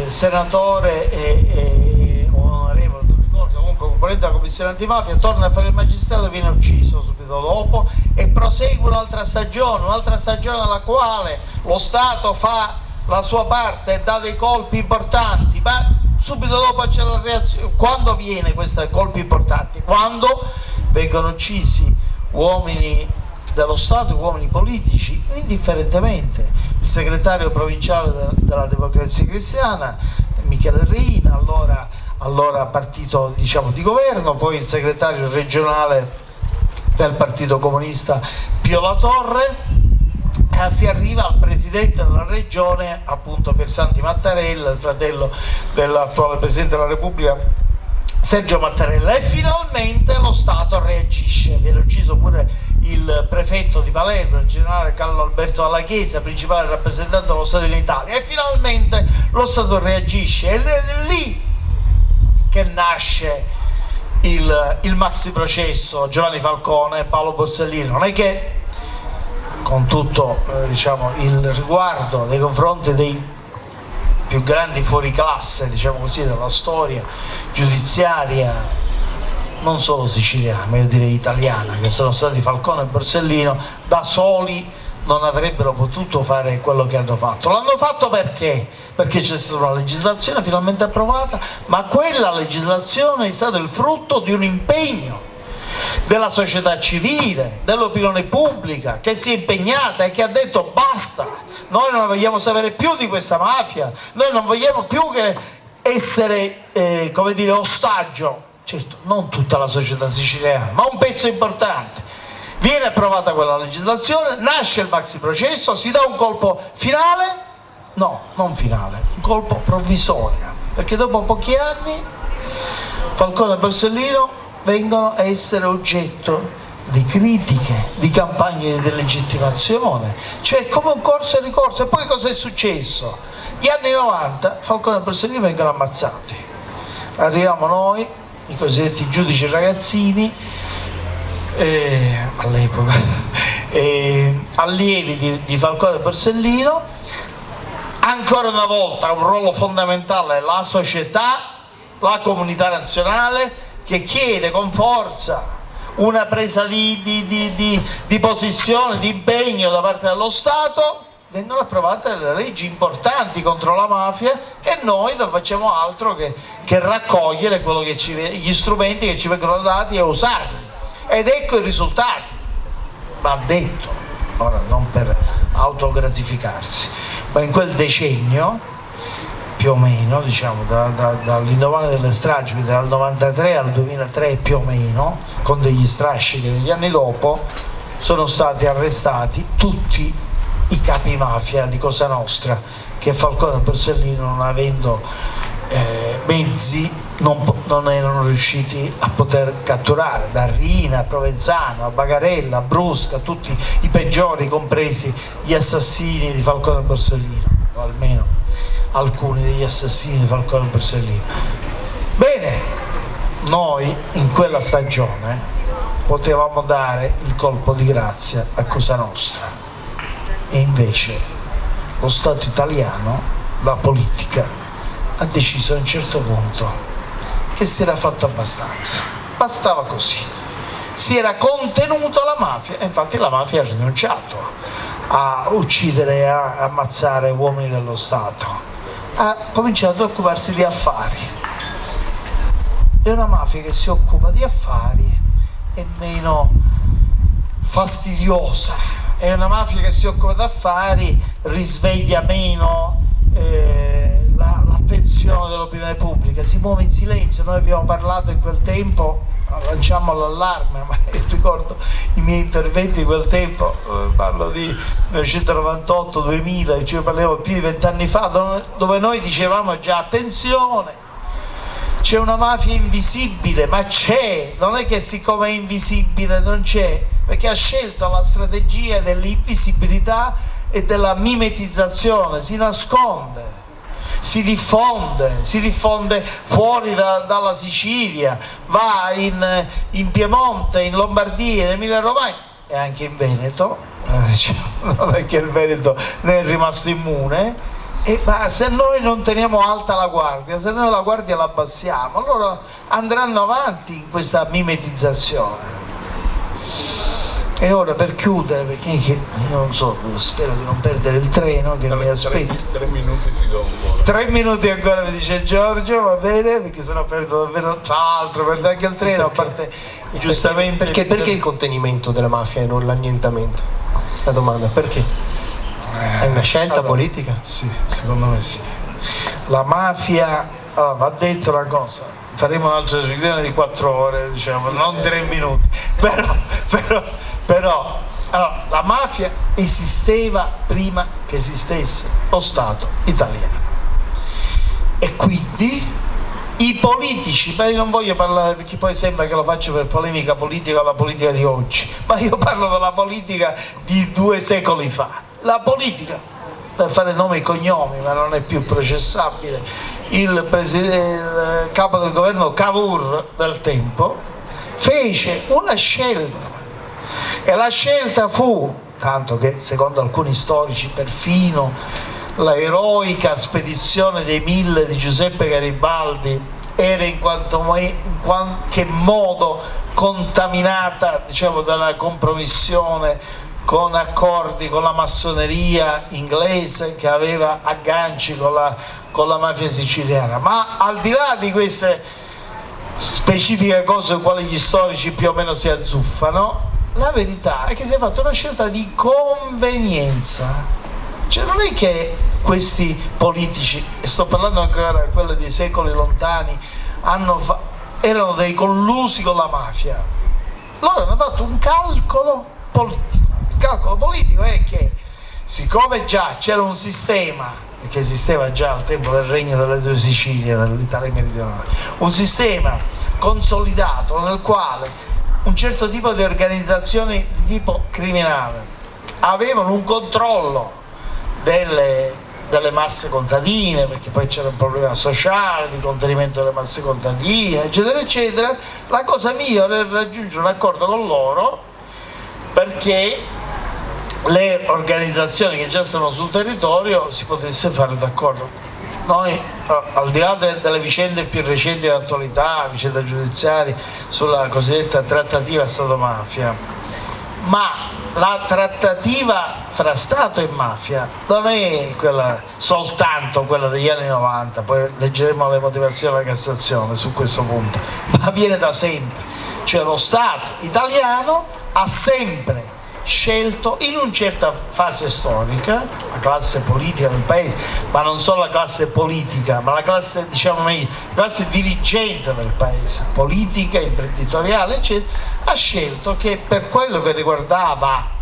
senatore e onorevole, non ricordo, comunque componente della commissione antimafia, torna a fare il magistrato e viene ucciso subito dopo, e prosegue un'altra stagione nella quale lo Stato fa la sua parte e dà dei colpi importanti, ma subito dopo c'è la reazione. Quando viene questi colpi importanti? Quando vengono uccisi uomini dello Stato, uomini politici, indifferentemente. Il segretario provinciale della Democrazia Cristiana, Michele Reina, allora partito, diciamo, di governo, poi il segretario regionale del Partito Comunista Pio La Torre, si arriva al presidente della regione, appunto Piersanti Mattarella, il fratello dell'attuale presidente della Repubblica Sergio Mattarella, e finalmente lo Stato reagisce. Viene ucciso pure il prefetto di Palermo, il generale Carlo Alberto Dalla Chiesa, principale rappresentante dello Stato in Italia, e finalmente lo Stato reagisce. Ed è lì che nasce il maxi processo Giovanni Falcone e Paolo Borsellino. Non è che, con tutto diciamo, il riguardo nei confronti dei più grandi fuoriclasse, diciamo così, della storia giudiziaria, non solo siciliana, ma io direi italiana, che sono stati Falcone e Borsellino, da soli non avrebbero potuto fare quello che hanno fatto. L'hanno fatto perché? Perché c'è stata una legislazione finalmente approvata, ma quella legislazione è stata il frutto di un impegno della società civile, dell'opinione pubblica, che si è impegnata e che ha detto basta, noi non vogliamo sapere più di questa mafia, noi non vogliamo più che essere come dire, ostaggio. Certo, non tutta la società siciliana, ma un pezzo importante. Viene approvata quella legislazione, nasce il maxi processo, si dà un colpo finale, no, non finale, un colpo provvisorio, perché dopo pochi anni Falcone e Borsellino vengono a essere oggetto di critiche, di campagne di delegittimazione, cioè come un corso e ricorso. E poi cosa è successo? Gli anni 90 Falcone e Borsellino vengono ammazzati, arriviamo noi, i cosiddetti giudici ragazzini, all'epoca allievi di Falcone e Borsellino. Ancora una volta un ruolo fondamentale la società, la comunità nazionale, che chiede con forza una presa di posizione, di impegno da parte dello Stato. Vengono approvate delle leggi importanti contro la mafia e noi non facciamo altro che raccogliere quello che gli strumenti che ci vengono dati e usarli. Ed ecco i risultati, va detto, ora non per autogratificarsi, ma in quel decennio più o meno, diciamo dall'indomani delle stragi, dal 93 al 2003 più o meno, con degli strascichi degli anni dopo, sono stati arrestati tutti i capi mafia di Cosa Nostra, che Falcone e Borsellino, non avendo mezzi, non erano riusciti a poter catturare, da Rina a Provenzano a Bagarella a Brusca, tutti i peggiori, compresi gli assassini di Falcone e Borsellino, o almeno alcuni degli assassini di Falcone e Borsellino. Bene, noi in quella stagione potevamo dare il colpo di grazia a Cosa Nostra, e invece lo Stato italiano, la politica, ha deciso a un certo punto che si era fatto abbastanza, bastava così, si era contenuta la mafia, e infatti la mafia ha rinunciato a uccidere e a ammazzare uomini dello Stato, ha cominciato ad occuparsi di affari. È una mafia che si occupa di affari, è meno fastidiosa, è una mafia che si occupa di affari, risveglia meno l'attenzione dell'opinione pubblica, si muove in silenzio. Noi abbiamo parlato in quel tempo, lanciamo l'allarme, ma ricordo i miei interventi di quel tempo, parlo di 1998-2000, cioè parliamo più di 20 anni fa, dove noi dicevamo già attenzione, c'è una mafia invisibile, ma c'è, non è che siccome è invisibile non c'è, perché ha scelto la strategia dell'invisibilità e della mimetizzazione, si nasconde, si diffonde fuori dalla Sicilia, va in Piemonte, in Lombardia, in Emilia Romagna e anche in Veneto, non è che il Veneto ne è rimasto immune. Ma se noi non teniamo alta la guardia, se noi la guardia la abbassiamo, allora andranno avanti in questa mimetizzazione. E ora per chiudere, perché io non so, spero di non perdere il treno che mi aspetta. 3 minuti ti do ancora. 3 minuti ancora, mi dice Giorgio, va bene, perché sennò perdo davvero altro, perdo anche il treno, a parte giustamente. Perché il contenimento della mafia e non l'annientamento? La domanda, perché? È una scelta politica? Sì, secondo me sì. La mafia, va detto una cosa, faremo un'altra riunione di 4 ore, diciamo, non 3 minuti, però allora, la mafia esisteva prima che esistesse lo Stato italiano e quindi i politici, ma io non voglio parlare perché poi sembra che lo faccio per polemica politica o la politica di oggi, ma io parlo della politica di 2 secoli fa. La politica, per fare nomi e cognomi, ma non è più processabile, il capo del governo Cavour del tempo fece una scelta e la scelta fu, tanto che secondo alcuni storici perfino la eroica spedizione dei 1000 di Giuseppe Garibaldi era in qualche modo contaminata, diciamo, dalla compromissione con accordi con la massoneria inglese che aveva agganci con la mafia siciliana. Ma al di là di queste specifiche cose sulle quali gli storici più o meno si azzuffano, la verità è che si è fatta una scelta di convenienza. Cioè non è che questi politici, e sto parlando ancora di quelli dei secoli lontani, erano dei collusi con la mafia. Loro hanno fatto un calcolo politico. Il calcolo politico è che siccome già c'era un sistema, che esisteva già al tempo del regno delle 2 Sicilie, dell'Italia meridionale, un sistema consolidato nel quale un certo tipo di organizzazioni di tipo criminale avevano un controllo delle masse contadine, perché poi c'era un problema sociale di contenimento delle masse contadine, eccetera eccetera, la cosa migliore era raggiungere un accordo con loro perché le organizzazioni che già stanno sul territorio si potesse fare d'accordo. Noi, al di là delle vicende più recenti dell'attualità, vicende giudiziarie sulla cosiddetta trattativa Stato-mafia, ma la trattativa fra Stato e mafia non è soltanto quella degli anni 90, poi leggeremo le motivazioni della Cassazione su questo punto, ma viene da sempre. Cioè lo Stato italiano ha sempre scelto in una certa fase storica la classe politica del paese, ma non solo la classe politica, ma la classe, diciamo meglio, la classe dirigente del paese, politica, imprenditoriale, eccetera, ha scelto che per quello che riguardava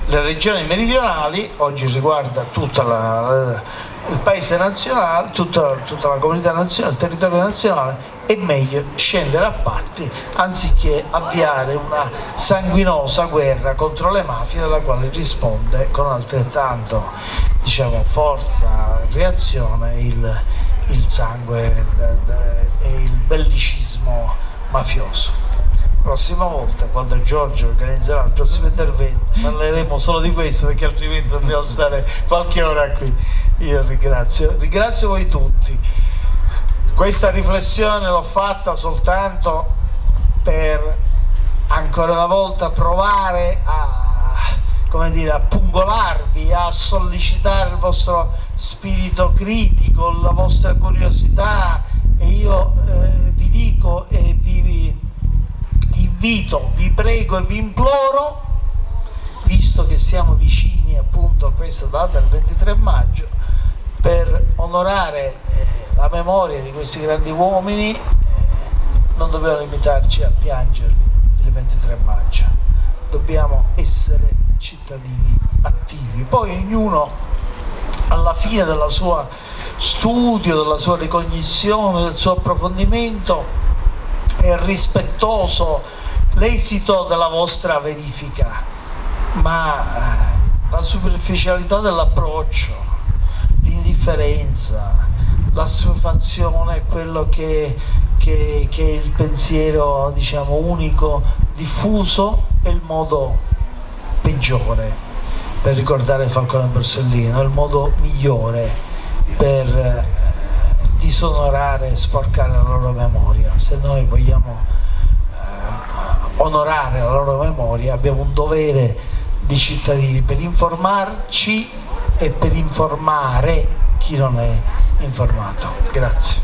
le regioni meridionali, oggi riguarda tutto il paese nazionale, tutta la comunità nazionale, il territorio nazionale, è meglio scendere a patti anziché avviare una sanguinosa guerra contro le mafie dalla quale risponde con altrettanto, diciamo, forza, reazione il sangue e il bellicismo mafioso. Prossima volta, quando Giorgio organizzerà il prossimo intervento, parleremo solo di questo, perché altrimenti dobbiamo stare qualche ora qui. Io ringrazio voi tutti. Questa riflessione l'ho fatta soltanto per ancora una volta provare a pungolarvi, a sollecitare il vostro spirito critico, la vostra curiosità, e io vi dico e vi invito, vi prego e vi imploro, visto che siamo vicini appunto a questa data, il 23 maggio, per onorare la memoria di questi grandi uomini, non dobbiamo limitarci a piangerli il 23 maggio, dobbiamo essere cittadini attivi. Poi ognuno alla fine della sua studio, della sua ricognizione, del suo approfondimento è rispettoso l'esito della vostra verifica, ma la superficialità dell'approccio, l'indifferenza, l'assuefazione è quello che è il pensiero, diciamo, unico, diffuso, è il modo peggiore per ricordare Falcone e Borsellino, è il modo migliore per disonorare e sporcare la loro memoria. Se noi vogliamo onorare la loro memoria, abbiamo un dovere di cittadini per informarci e per informare chi non è informato. Grazie.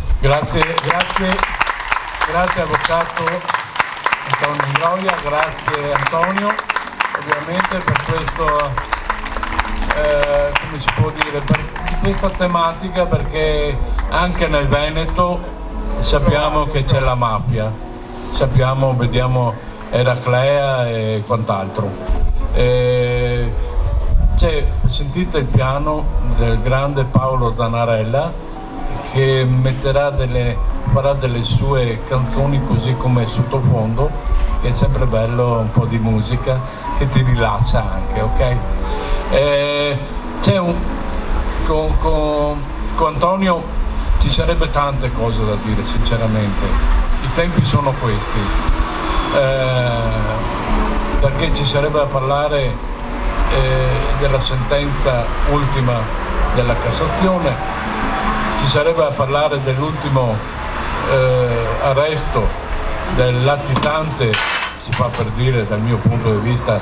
Grazie avvocato Antonio Ingroia, grazie Antonio ovviamente per questo, come si può dire, per questa tematica, perché anche nel Veneto sappiamo che c'è la mafia, vediamo Eraclea e quant'altro. Sentite il piano del grande Paolo Zanarella che farà delle sue canzoni così come sottofondo, che è sempre bello, un po' di musica che ti rilassa anche, ok? Con Antonio ci sarebbe tante cose da dire, sinceramente. I tempi sono questi, perché ci sarebbe da parlare della sentenza ultima della Cassazione, ci sarebbe da parlare dell'ultimo arresto del latitante, si fa per dire dal mio punto di vista,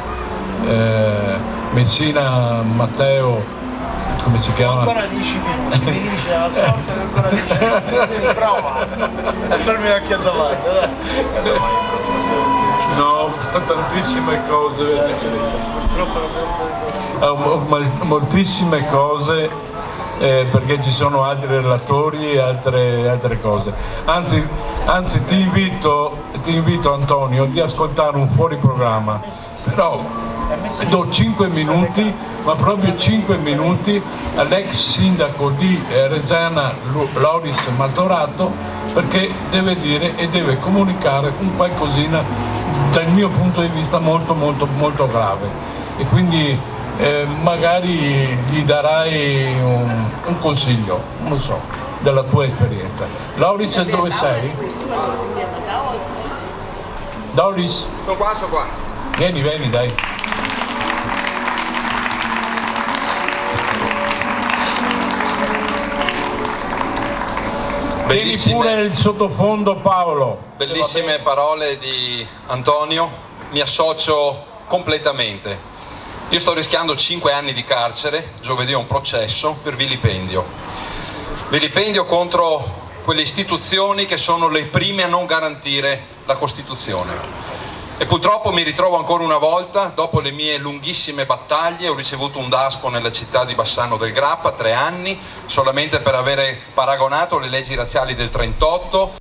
Messina Matteo, come si chiama? Ancora 10 minuti, mi dice la sorte che ancora 10 minuti, prova a farmi qualche domanda, dai. No, tantissime cose, moltissime cose, perché ci sono altri relatori e altre cose. Anzi ti invito Antonio di ascoltare un fuori programma, però do 5 minuti, ma proprio 5 minuti all'ex sindaco di Reggiana Loris Mazzorato, perché deve dire e deve comunicare un qualcosina dal mio punto di vista molto molto molto grave, e quindi magari gli darai un consiglio, non lo so, della tua esperienza. Loris, dove sei? Loris? Sono qua. Vieni, dai. Tieni pure il sottofondo, Paolo. Bellissime parole di Antonio, mi associo completamente. Io sto rischiando 5 anni di carcere, giovedì ho un processo per vilipendio contro quelle istituzioni che sono le prime a non garantire la Costituzione. E purtroppo mi ritrovo ancora una volta, dopo le mie lunghissime battaglie, ho ricevuto un daspo nella città di Bassano del Grappa, 3 anni, solamente per avere paragonato le leggi razziali del 38.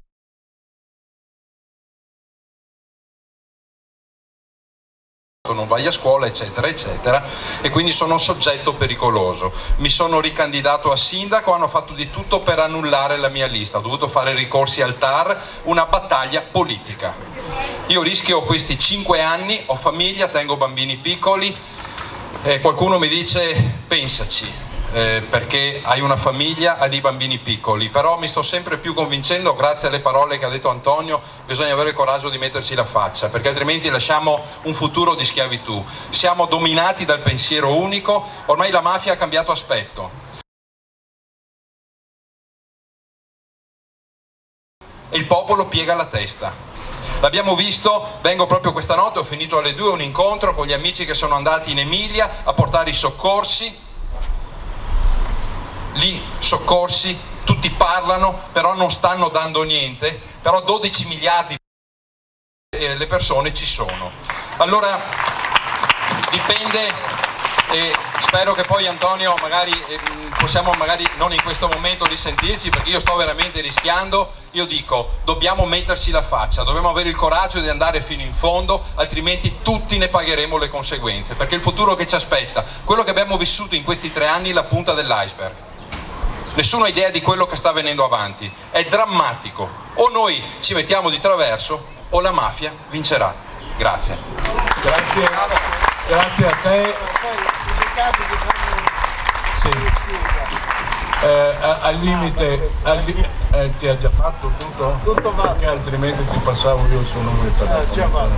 Non vai a scuola, eccetera eccetera, e quindi sono un soggetto pericoloso. Mi sono ricandidato a sindaco, hanno fatto di tutto per annullare la mia lista, ho dovuto fare ricorsi al TAR, una battaglia politica. Io rischio questi 5 anni, ho famiglia, tengo bambini piccoli, qualcuno mi dice pensaci, perché hai una famiglia, hai dei bambini piccoli, però mi sto sempre più convincendo, grazie alle parole che ha detto Antonio, bisogna avere il coraggio di metterci la faccia, perché altrimenti lasciamo un futuro di schiavitù. Siamo dominati dal pensiero unico, ormai la mafia ha cambiato aspetto. E il popolo piega la testa. L'abbiamo visto, vengo proprio questa notte, ho finito alle 2 un incontro con gli amici che sono andati in Emilia a portare i soccorsi. Lì soccorsi, tutti parlano, però non stanno dando niente, però 12 miliardi le persone ci sono. Allora dipende e spero che poi Antonio magari possiamo magari non in questo momento risentirci, perché io sto veramente rischiando. Io dico, dobbiamo metterci la faccia, dobbiamo avere il coraggio di andare fino in fondo, altrimenti tutti ne pagheremo le conseguenze, perché il futuro che ci aspetta, quello che abbiamo vissuto in questi 3 anni, è la punta dell'iceberg. Nessuno ha idea di quello che sta venendo avanti, è drammatico. O noi ci mettiamo di traverso o la mafia vincerà. Grazie. Grazie a te. Sì. Al limite, ti ha già fatto tutto? Tutto fatto. Perché altrimenti ti passavo io il suo numero di telefono.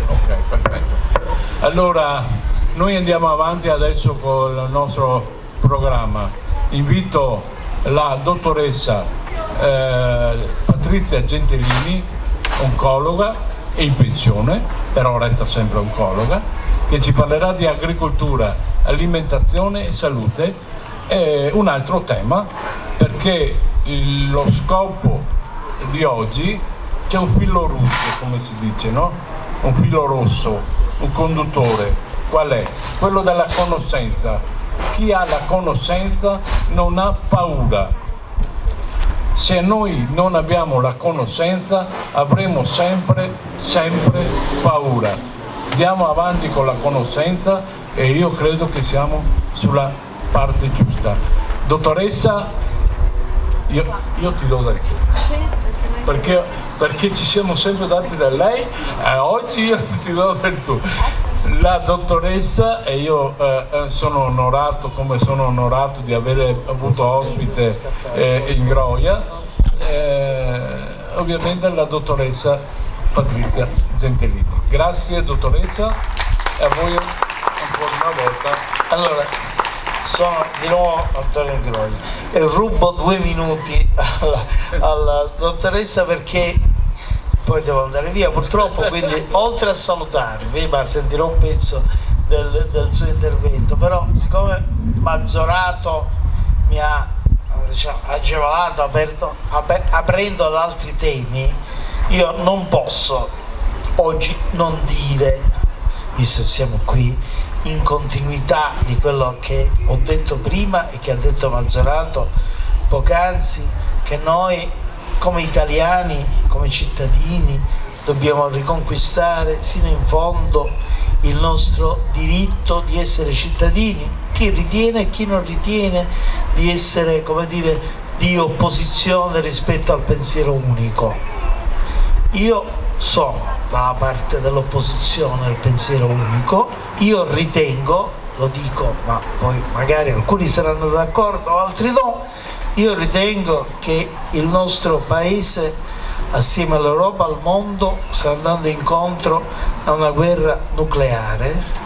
Ok, perfetto. Allora, noi andiamo avanti adesso con il nostro programma. Invito la dottoressa Patrizia Gentilini, oncologa e in pensione, però resta sempre oncologa, che ci parlerà di agricoltura, alimentazione e salute. Un altro tema, perché lo scopo di oggi c'è un filo rosso, come si dice, no? Un filo rosso, un conduttore. Qual è? Quello della conoscenza. Chi ha la conoscenza non ha paura. Se noi non abbiamo la conoscenza avremo sempre paura. Andiamo avanti con la conoscenza e io credo che siamo sulla parte giusta. Dottoressa, io ti do del tu, perché ci siamo sempre dati da lei e oggi io ti do del tu. La dottoressa, e io sono onorato, come sono onorato di aver avuto ospite in Groia, ovviamente la dottoressa Patrizia Gentilini. Grazie dottoressa e a voi ancora una volta. Allora, sono di nuovo Antonio Groia e rubo 2 minuti alla dottoressa perché poi devo andare via purtroppo, quindi oltre a salutarvi, ma sentirò un pezzo del suo intervento, però siccome Maggiorato mi ha, diciamo, agevolato, aprendo ad altri temi, io non posso oggi non dire, visto che siamo qui, in continuità di quello che ho detto prima e che ha detto Maggiorato poc'anzi, che noi come italiani, come cittadini, dobbiamo riconquistare sino in fondo il nostro diritto di essere cittadini, chi ritiene e chi non ritiene di essere, come dire, di opposizione rispetto al pensiero unico. Io sono dalla parte dell'opposizione al pensiero unico, io ritengo, lo dico, ma poi magari alcuni saranno d'accordo, altri no, io ritengo che il nostro paese, assieme all'Europa, al mondo, sta andando incontro a una guerra nucleare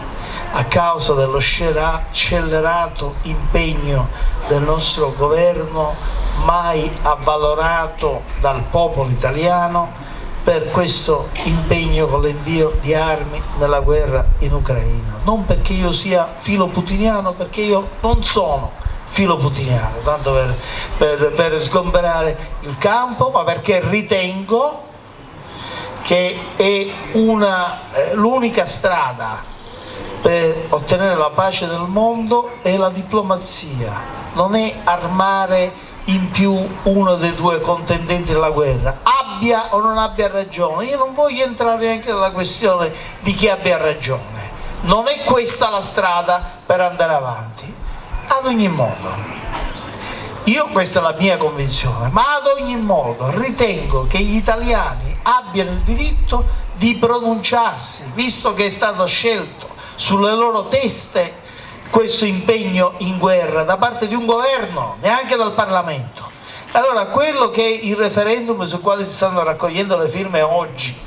a causa dello scellerato impegno del nostro governo, mai avvalorato dal popolo italiano, per questo impegno con l'invio di armi nella guerra in Ucraina. Non perché io sia filoputiniano, perché io non sono filoputiniano, tanto per sgomberare il campo, ma perché ritengo che è l'unica strada per ottenere la pace nel mondo è la diplomazia, non è armare in più uno dei 2 contendenti della guerra, abbia o non abbia ragione. Io non voglio entrare neanche nella questione di chi abbia ragione, non è questa la strada per andare avanti. Ad ogni modo, io, questa è la mia convinzione, ma ad ogni modo ritengo che gli italiani abbiano il diritto di pronunciarsi, visto che è stato scelto sulle loro teste questo impegno in guerra da parte di un governo, neanche dal Parlamento. Allora, quello che il referendum sul quale si stanno raccogliendo le firme oggi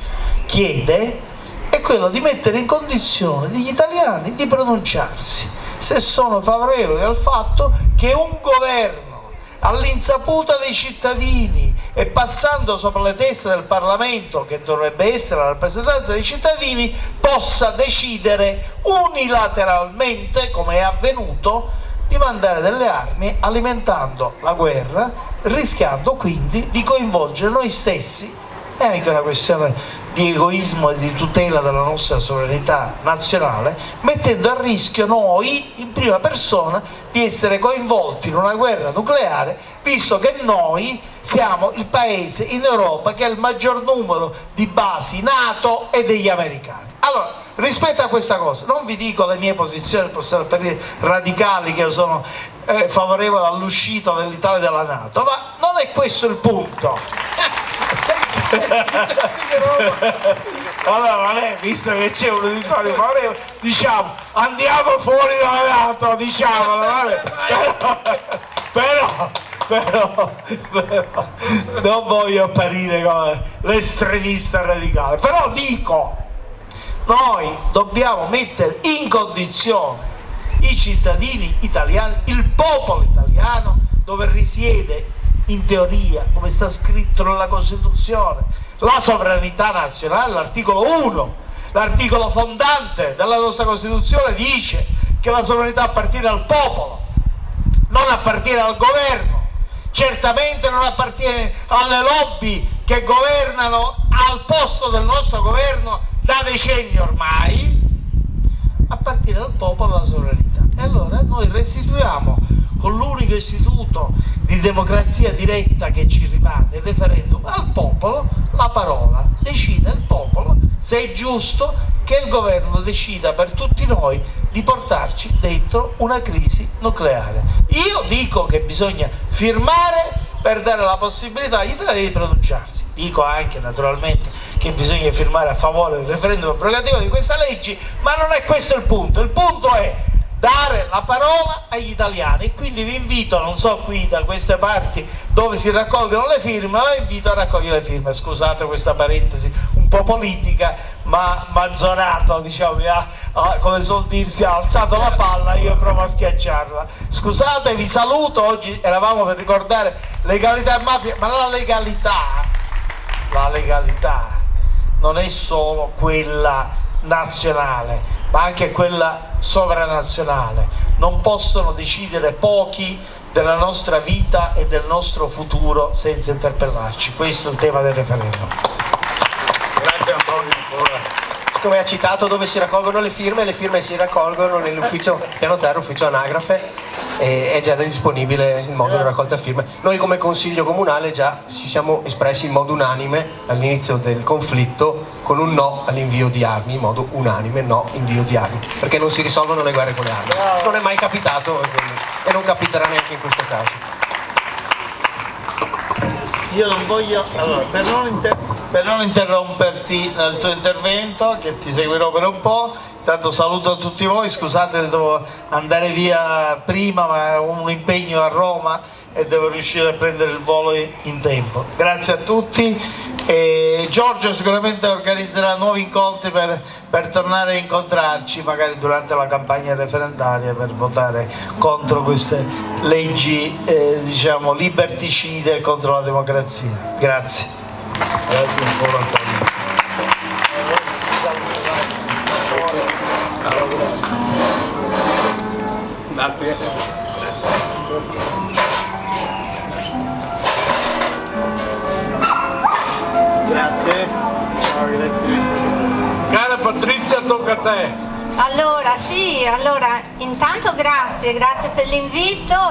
chiede è quello di mettere in condizione gli italiani di pronunciarsi se sono favorevoli al fatto che un governo, all'insaputa dei cittadini e passando sopra le teste del Parlamento, che dovrebbe essere la rappresentanza dei cittadini, possa decidere unilateralmente, come è avvenuto, di mandare delle armi, alimentando la guerra, rischiando quindi di coinvolgere noi stessi è anche una questione di egoismo e di tutela della nostra sovranità nazionale, mettendo a rischio noi in prima persona di essere coinvolti in una guerra nucleare, visto che noi siamo il paese in Europa che ha il maggior numero di basi NATO e degli americani. Allora, rispetto a questa cosa, non vi dico le mie posizioni, possiamo apparire radicali, che sono favorevole all'uscita dell'Italia dalla NATO, ma non è questo il punto. Allora, vabbè, visto che c'è un uditorio favorevole, diciamo andiamo fuori dalla NATO, diciamolo, vabbè. Però non voglio apparire come l'estremista radicale, però dico, noi dobbiamo mettere in condizione i cittadini italiani, il popolo italiano, dove risiede in teoria, come sta scritto nella Costituzione, la sovranità nazionale. L'articolo 1, l'articolo fondante della nostra Costituzione, dice che la sovranità appartiene al popolo, non appartiene al governo, certamente non appartiene alle lobby che governano al posto del nostro governo da decenni ormai, appartiene al popolo la sovranità. E allora noi restituiamo, con l'unico istituto di democrazia diretta che ci rimane, il referendum, al popolo la parola. Decide il popolo se è giusto che il governo decida per tutti noi di portarci dentro una crisi nucleare. Io dico che bisogna firmare per dare la possibilità agli italiani di pronunciarsi. Dico anche naturalmente che bisogna firmare a favore del referendum abrogativo di questa legge, ma non è questo il punto. Il punto è dare la parola agli italiani, e quindi vi invito, non so qui da queste parti dove si raccolgono le firme, ma vi invito a raccogliere le firme. Scusate questa parentesi un po' politica, ma Mazzonato, diciamo, come suol dirsi, ha alzato la palla, io provo a schiacciarla. Scusate, vi saluto. Oggi eravamo per ricordare legalità e mafia, ma la legalità non è solo quella nazionale, ma anche quella sovranazionale. Non possono decidere pochi della nostra vita e del nostro futuro senza interpellarci. Questo è il tema del referendum. Grazie Antonio. Come ha citato dove si raccolgono le firme si raccolgono nell'ufficio piano terra, ufficio anagrafe, e è già disponibile il modo di raccolta firme. Noi come consiglio comunale già ci siamo espressi in modo unanime all'inizio del conflitto con un no all'invio di armi, in modo unanime no invio di armi, perché non si risolvono le guerre con le armi. Non è mai capitato e non capiterà neanche in questo caso. Io non voglio, allora, per non interromperti nel tuo intervento, che ti seguirò per un po', intanto saluto tutti voi, scusate se devo andare via prima, ma ho un impegno a Roma e devo riuscire a prendere il volo in tempo. Grazie a tutti. E Giorgio sicuramente organizzerà nuovi incontri per tornare a incontrarci, magari durante la campagna referendaria, per votare contro queste leggi diciamo liberticide contro la democrazia. Grazie. Grazie ancora Antonio. Grazie. Grazie. Ciao, grazie. Cara Patrizia, tocca a te. Allora, sì, intanto grazie per l'invito.